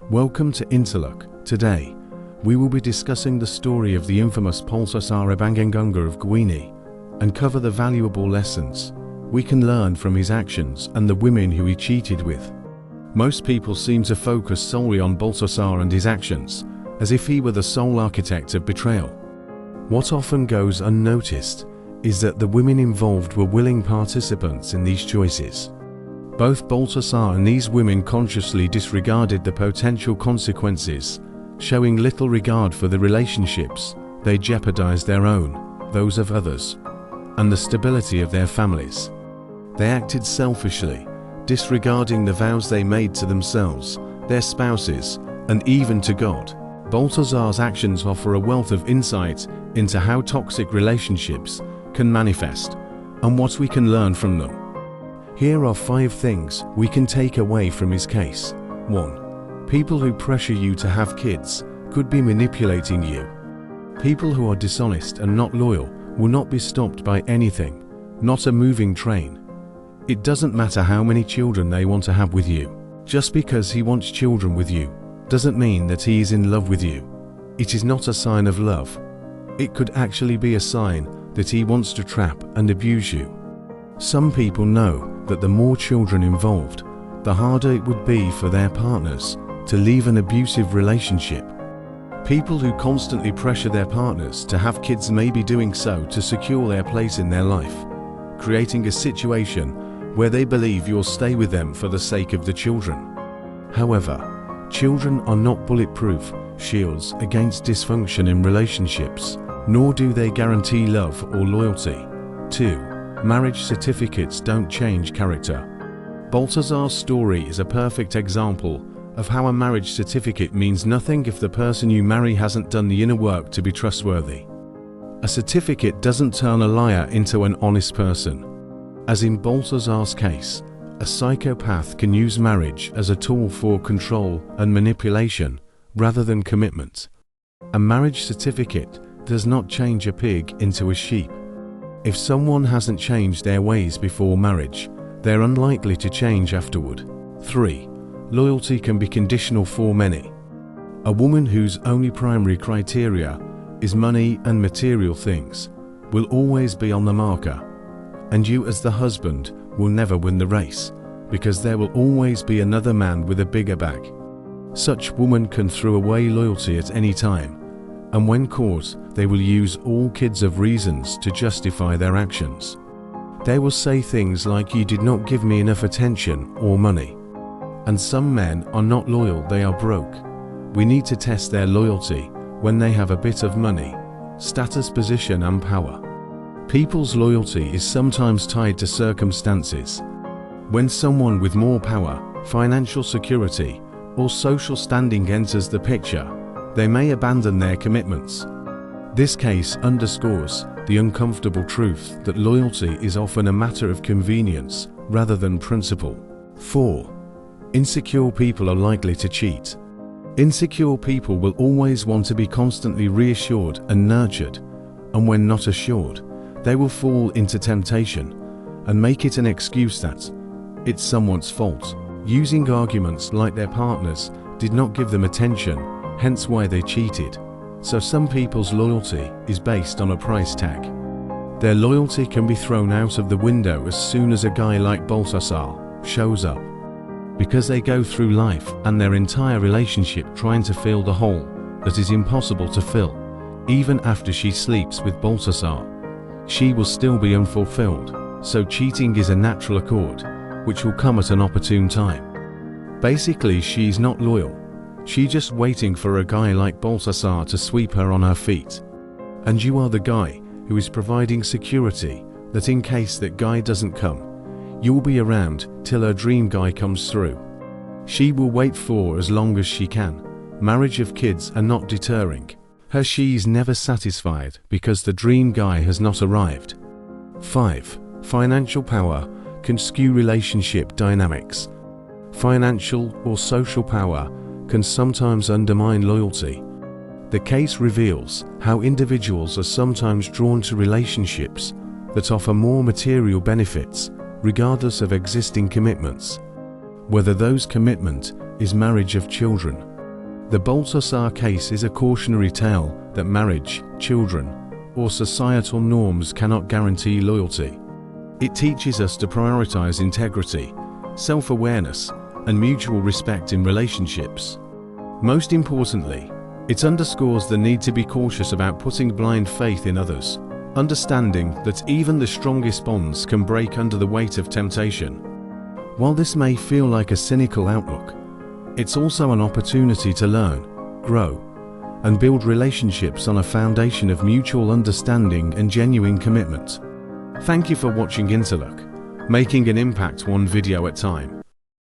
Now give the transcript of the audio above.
Welcome to Interlock. Today, we will be discussing the story of the infamous Baltazar of Guinea and cover the valuable lessons we can learn from his actions and the women who he cheated with. Most people seem to focus solely on Baltazar and his actions, as if he were the sole architect of betrayal. What often goes unnoticed is that the women involved were willing participants in these choices. Both Baltazar and these women consciously disregarded the potential consequences, showing little regard for the relationships. They jeopardized their own, those of others, and the stability of their families. They acted selfishly, disregarding the vows they made to themselves, their spouses, and even to God. Baltazar's actions offer a wealth of insight into how toxic relationships can manifest and what we can learn from them. Here are 5 things we can take away from his case. 1. People who pressure you to have kids could be manipulating you. People who are dishonest and not loyal will not be stopped by anything, not a moving train. It doesn't matter how many children they want to have with you. Just because he wants children with you doesn't mean that he is in love with you. It is not a sign of love. It could actually be a sign that he wants to trap and abuse you. Some people know that the more children involved, the harder it would be for their partners to leave an abusive relationship. People who constantly pressure their partners to have kids may be doing so to secure their place in their life, creating a situation where they believe you'll stay with them for the sake of the children. However, children are not bulletproof shields against dysfunction in relationships, nor do they guarantee love or loyalty. 2. Marriage certificates don't change character. Baltazar's story is a perfect example of how a marriage certificate means nothing if the person you marry hasn't done the inner work to be trustworthy. A certificate doesn't turn a liar into an honest person. As in Baltazar's case, a psychopath can use marriage as a tool for control and manipulation rather than commitment. A marriage certificate does not change a pig into a sheep. If someone hasn't changed their ways before marriage, they're unlikely to change afterward. 3. Loyalty can be conditional for many. A woman whose only primary criteria is money and material things will always be on the marker, and you as the husband will never win the race, because there will always be another man with a bigger bag. Such women can throw away loyalty at any time, and when caught, they will use all kinds of reasons to justify their actions. They will say things like, "You did not give me enough attention or money." And some men are not loyal, they are broke. We need to test their loyalty when they have a bit of money, status, position and power. People's loyalty is sometimes tied to circumstances. When someone with more power, financial security, or social standing enters the picture, they may abandon their commitments. This case underscores the uncomfortable truth that loyalty is often a matter of convenience rather than principle. 4. Insecure people are likely to cheat. Insecure people will always want to be constantly reassured and nurtured, and when not assured, they will fall into temptation and make it an excuse that it's someone's fault, using arguments like their partners did not give them attention, hence why they cheated. So some people's loyalty is based on a price tag. Their loyalty can be thrown out of the window as soon as a guy like Baltazar shows up, because they go through life and their entire relationship trying to fill the hole that is impossible to fill. Even after she sleeps with Baltazar, she will still be unfulfilled, so cheating is a natural accord, which will come at an opportune time. Basically, she's not loyal. She's just waiting for a guy like Baltazar to sweep her on her feet. And you are the guy who is providing security that in case that guy doesn't come, you will be around till her dream guy comes through. She will wait for as long as she can. Marriage of kids are not deterring. She's never satisfied because the dream guy has not arrived. 5. Financial power can skew relationship dynamics. Financial or social power can sometimes undermine loyalty. The case reveals how individuals are sometimes drawn to relationships that offer more material benefits regardless of existing commitments. Whether those commitment is marriage of children, The Baltazar case is a cautionary tale that marriage, children, or societal norms cannot guarantee loyalty. It teaches us to prioritize integrity, self-awareness, and mutual respect in relationships. Most importantly, it underscores the need to be cautious about putting blind faith in others, understanding that even the strongest bonds can break under the weight of temptation. While this may feel like a cynical outlook, it's also an opportunity to learn, grow, and build relationships on a foundation of mutual understanding and genuine commitment. Thank you for watching Interlook, making an impact one video at a time.